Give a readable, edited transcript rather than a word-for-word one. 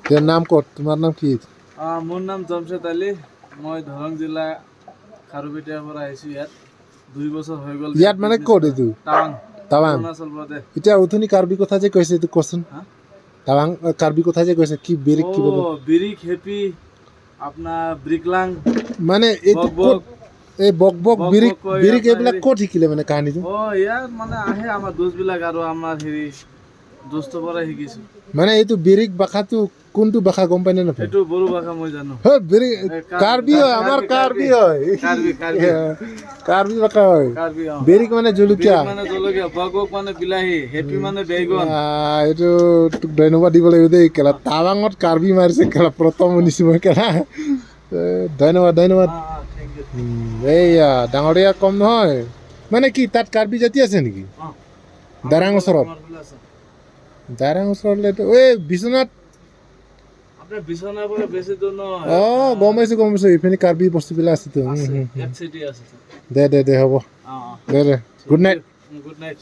তোৰ নাম ক'ত তোমাৰ নাম কি মোৰ নাম জমশেদ আলী মই দৰং জিলা খাৰুপেটীয়াৰ পৰা আহিছোঁ ইয়াত 2 বছৰ হৈ গ'ল ইয়াত মানে ক'ত এইটো টাৱাং অৰুণাচল প্ৰদেশ এতিয়া উঠনি কাৰ্বি কথা যে কৈছে এইটো কচোন টাৱাং কাৰ্বি কথা যে কৈছে কি বেৰিক কি বলে বিৰিক হেপি আপোনাৰ ব্ৰিকলাং মানে এইটো ক'ত এই বক বিৰিক বিৰিক এইবিলাক ক'ত শিকিলে মানে কাহিনীটো ইয়াত মানে আহে আমাৰ দোষবিলাক আৰু আমাৰ হেৰি দোস্তৰ পৰা শিকিছোঁ মানে এইটো বিৰিক ভাষাটো কোনটো ভাষা গম পাই নে নাপায় এইটো বড়ো ভাষা মই জানো হয় বিৰিক কাৰ্বি হয় আমাৰ কাৰ্বি হয় কাৰ্বি ভাষা হয় বিৰিক মানে জলকীয়া বক মানে বিলাহী হেপি মানে বেগন এইটো তোক ধন্যবাদ দিব লাগিব দেই কেলা টাৱাঙত কাৰ্বি মাৰিছে কেলা প্ৰথম শুনিছোঁ মই কেলা ধন্যবাদ এইয়া ডাঙৰীয়া কম নহয় মানে কি তাত কাৰ্বি জাতি আছে নেকি দাৰাং ওচৰত এই বিশ্বনাথ বিছনাৰ পৰা বেছি দূৰ নহয় গম পাইছোঁ এইপিনে কাৰ্বি বস্তুবিলাক আছেতো এক চিটি আছে দে হ'ব দে গুড নাইট গুড নাইট